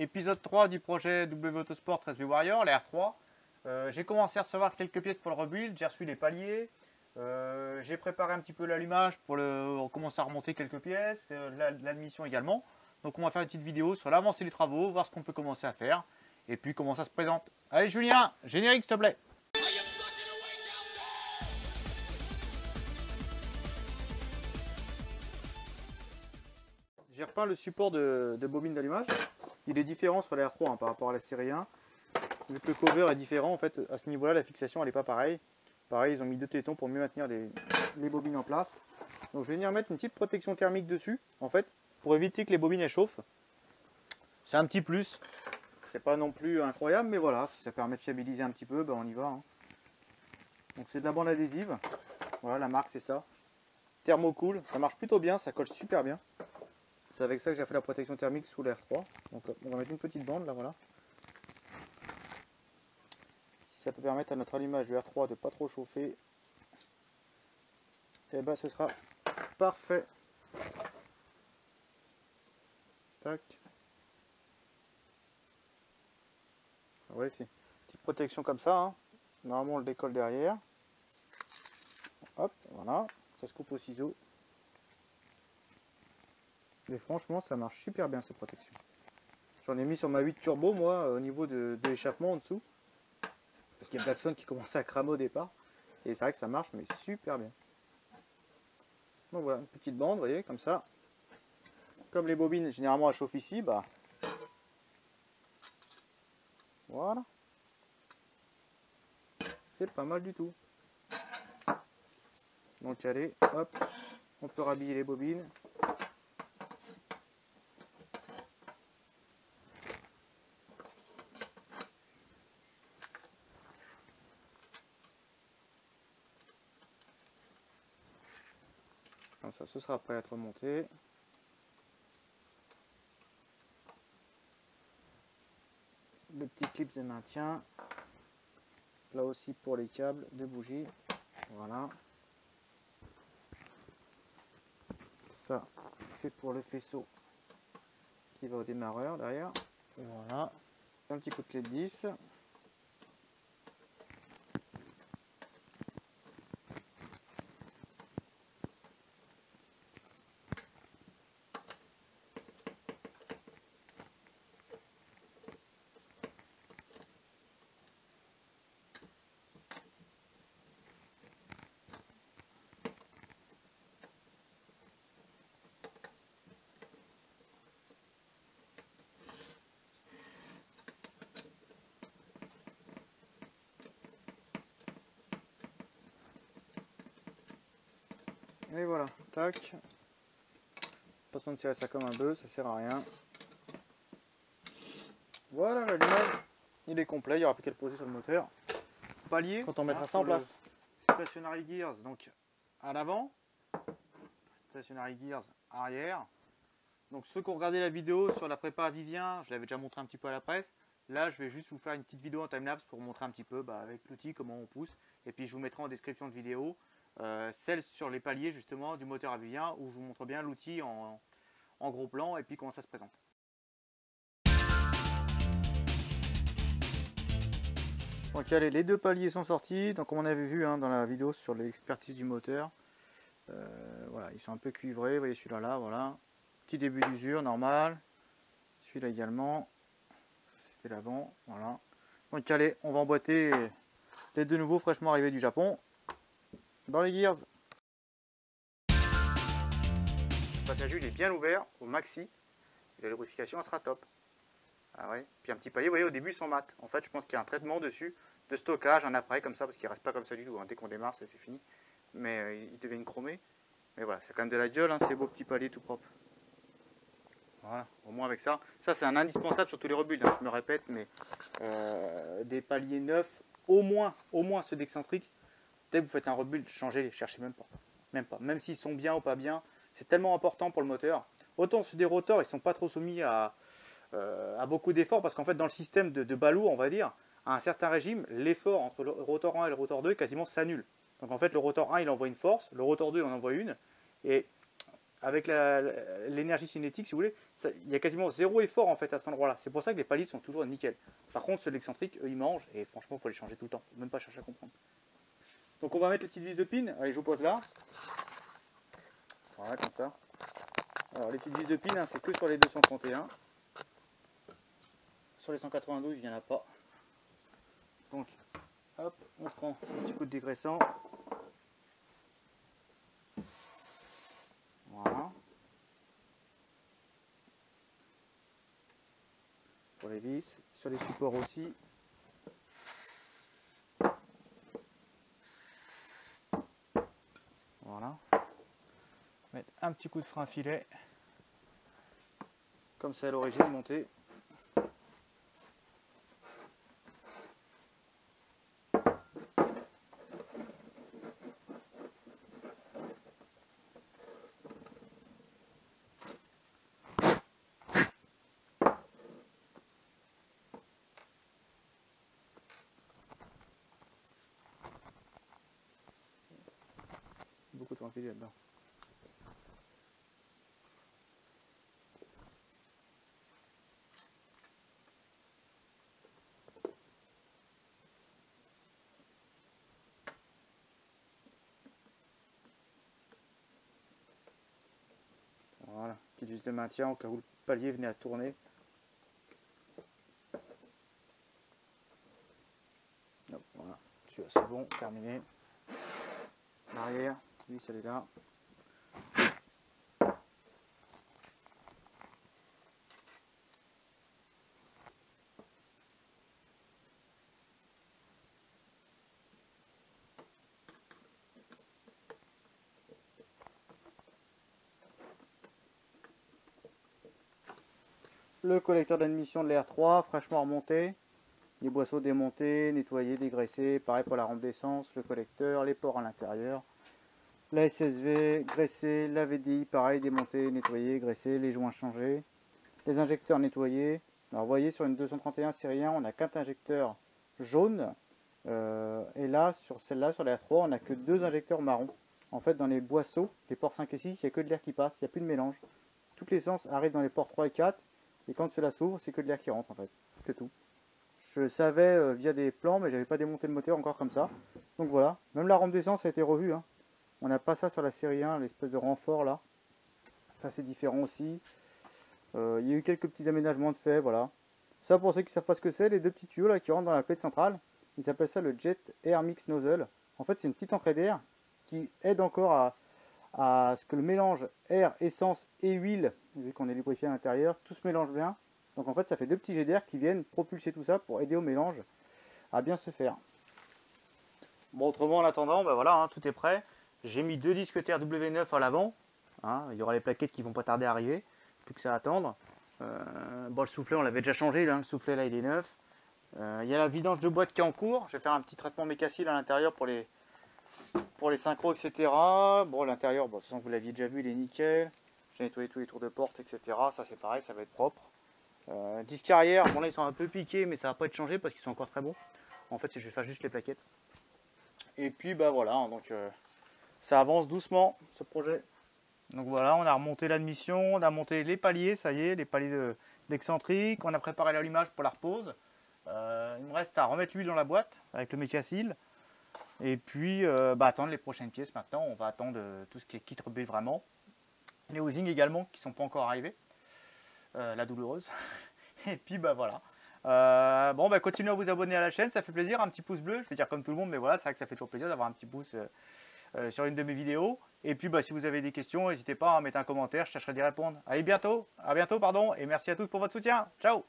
épisode 3 du projet W Autosport Raspberry Warrior, la R3. J'ai commencé à recevoir quelques pièces pour le rebuild, j'ai reçu les paliers, j'ai préparé un petit peu l'allumage pour commencer à remonter quelques pièces, l'admission également. Donc on va faire une petite vidéo sur l'avancée des travaux, voir ce qu'on peut commencer à faire, et puis comment ça se présente. Allez Julien, générique s'il te plaît. J'ai repeint le support de bobine d'allumage. Il est différent sur la R3 par rapport à la série 1. Vu que le cover est différent, en fait, à ce niveau-là, la fixation elle n'est pas pareille. Pareil, ils ont mis 2 tétons pour mieux maintenir les bobines en place. Donc je vais venir mettre une petite protection thermique dessus, en fait, pour éviter que les bobines elles chauffent. C'est un petit plus. C'est pas non plus incroyable, mais voilà, si ça permet de fiabiliser un petit peu, ben on y va. Hein. Donc c'est de la bande adhésive. Voilà, la marque c'est ça. Thermocool, ça marche plutôt bien, ça colle super bien. C'est avec ça que j'ai fait la protection thermique sous la R3. Donc on va mettre une petite bande là, voilà. Si ça peut permettre à notre allumage de R3 de pas trop chauffer, et ben ce sera parfait. Tac. Ouais, c'est une petite protection comme ça. Hein. Normalement on le décolle derrière. Hop, voilà. Ça se coupe au ciseau. Et franchement, ça marche super bien cette protection. J'en ai mis sur ma 8 turbo, moi, au niveau de l'échappement en dessous. Parce qu'il y a le klaxon qui commençait à cramer au départ. Et c'est vrai que ça marche, mais super bien. Donc voilà, une petite bande, vous voyez, comme ça. Comme les bobines, généralement, elles chauffent ici, bah. Voilà. C'est pas mal du tout. Donc allez, hop, on peut rhabiller les bobines. Comme ça, ce sera prêt à être remonté. Le petit clip de maintien. Là aussi pour les câbles de bougie. Voilà. Ça, c'est pour le faisceau qui va au démarreur derrière. Voilà. Un petit coup de clé de 10. Et voilà, tac. Pas besoin de tirer ça comme un bœuf, ça sert à rien. Voilà, l'allumage, il est complet, il n'y aura plus qu'à le poser sur le moteur. Palier, quand on mettra ça en place. Stationary gears, donc à l'avant. Stationary gears arrière. Donc ceux qui ont regardé la vidéo sur la prépa à Vivien, je l'avais déjà montré un petit peu à la presse. Là, je vais juste vous faire une petite vidéo en timelapse pour vous montrer un petit peu avec l'outil comment on pousse. Et puis je vous mettrai en description de vidéo celle sur les paliers justement du moteur à Vivien où je vous montre bien l'outil en gros plan et puis comment ça se présente. Donc allez, les 2 paliers sont sortis. Donc comme on avait vu dans la vidéo sur l'expertise du moteur, voilà, ils sont un peu cuivrés. Vous voyez celui-là là, voilà. Petit début d'usure normal. Celui-là également. C'était l'avant, voilà. Donc allez, on va emboîter les 2 nouveaux fraîchement arrivés du Japon dans les gears. Le passage il est bien ouvert au maxi. Et la lubrification sera top. Ah ouais. Puis un petit palier, vous voyez, au début ils sont mat. En fait, je pense qu'il y a un traitement dessus de stockage, un après comme ça, parce qu'il reste pas comme ça du tout. Dès qu'on démarre, c'est fini. Mais ils deviennent chromés. Mais voilà, c'est quand même de la gueule, ces beaux petits paliers tout propres. Voilà, au moins avec ça. Ça, c'est un indispensable sur tous les rebuilds. Je me répète, mais des paliers neufs, au moins ceux d'excentrique. Dès que vous faites un rebuild, changez-les, cherchez même pas. Même s'ils sont bien ou pas bien, c'est tellement important pour le moteur. Autant sur des rotors, ils sont pas trop soumis à beaucoup d'efforts, parce qu'en fait, dans le système de balourd, on va dire, à un certain régime, l'effort entre le rotor 1 et le rotor 2 quasiment s'annule. Donc en fait, le rotor 1, il envoie une force, le rotor 2, il en envoie une, et avec l'énergie cinétique, si vous voulez, il y a quasiment zéro effort en fait à cet endroit-là. C'est pour ça que les paliers sont toujours nickel. Par contre, ceux de l'excentrique, eux, ils mangent et franchement, il faut les changer tout le temps. Faut même pas chercher à comprendre. Donc on va mettre les petites vis de pin. Allez, je vous pose là. Voilà, comme ça. Alors les petites vis de pin, hein, c'est que sur les 231. Sur les 192, il n'y en a pas. Donc, hop, on prend un petit coup de dégraissant. Voilà. Pour les vis, sur les supports aussi. Voilà. Mettre un petit coup de frein filet. Comme c'est à l'origine monté. Beaucoup de frein filet là-dedans. Voilà, petite vis de maintien au cas où le palier venait à tourner. Hop, voilà, celui-là c'est bon, terminé. L'arrière, vis elle est là. Le collecteur d'admission de l'R3, fraîchement remonté. Les boisseaux démontés, nettoyés, dégraissés. Pareil pour la rampe d'essence, le collecteur, les ports à l'intérieur. La SSV, graissée. La VDI, pareil, démonté, nettoyé, graissé. Les joints changés. Les injecteurs nettoyés. Alors vous voyez, sur une 231 série 1, on n'a qu'un injecteur jaune. Et là, sur celle-là, sur la R3, on n'a que 2 injecteurs marrons. En fait, dans les boisseaux, les ports 5 et 6, il n'y a que de l'air qui passe, il n'y a plus de mélange. Toute l'essence arrive dans les ports 3 et 4. Et quand cela s'ouvre, c'est que de l'air qui rentre en fait. C'est tout. Je le savais via des plans, mais j'avais pas démonté le moteur encore comme ça. Donc voilà. Même la rampe d'essence a été revue. Hein. On n'a pas ça sur la série 1, l'espèce de renfort là. Ça c'est différent aussi. Il y a eu quelques petits aménagements de fait, voilà. Ça pour ceux qui ne savent pas ce que c'est, les deux petits tuyaux là qui rentrent dans la plaie centrale. Ils appellent ça le Jet Air Mix Nozzle. En fait c'est une petite entrée d'air qui aide encore à ce que le mélange air, essence et huile, vu qu'on est lubrifié à l'intérieur, tout se mélange bien. Donc en fait ça fait 2 petits jets d'air qui viennent propulser tout ça pour aider au mélange à bien se faire. Bon autrement en attendant, ben voilà, hein, tout est prêt. J'ai mis 2 disques TRW9 à l'avant. Hein, il y aura les plaquettes qui vont pas tarder à arriver, plus que ça à attendre. Bon le soufflet on l'avait déjà changé, là, le soufflet là il est neuf. Il y a la vidange de boîte qui est en cours. Je vais faire un petit traitement mécacile à l'intérieur pour les synchros, etc. Bon, l'intérieur, bon, de toute façon, vous l'aviez déjà vu, il est nickel. J'ai nettoyé tous les tours de porte, etc. Ça, c'est pareil, ça va être propre. Disques arrière, bon là, ils sont un peu piqués, mais ça va pas être changé parce qu'ils sont encore très bons. En fait, je vais faire juste les plaquettes. Et puis, bah voilà, hein, donc ça avance doucement, ce projet. Donc voilà, on a remonté l'admission, on a monté les paliers, ça y est, les paliers d'excentrique. On a préparé l'allumage pour la repose. Il me reste à remettre l'huile dans la boîte avec le mécacil. Et puis attendre les prochaines pièces maintenant. On va attendre tout ce qui est kit rebelle vraiment. Les housings également qui ne sont pas encore arrivés. La douloureuse. Et puis voilà. Continuez à vous abonner à la chaîne, ça fait plaisir. Un petit pouce bleu, je vais dire comme tout le monde, mais voilà, c'est vrai que ça fait toujours plaisir d'avoir un petit pouce sur une de mes vidéos. Et puis si vous avez des questions, n'hésitez pas à mettre un commentaire, je tâcherai d'y répondre. Allez, à bientôt, pardon, et merci à tous pour votre soutien. Ciao!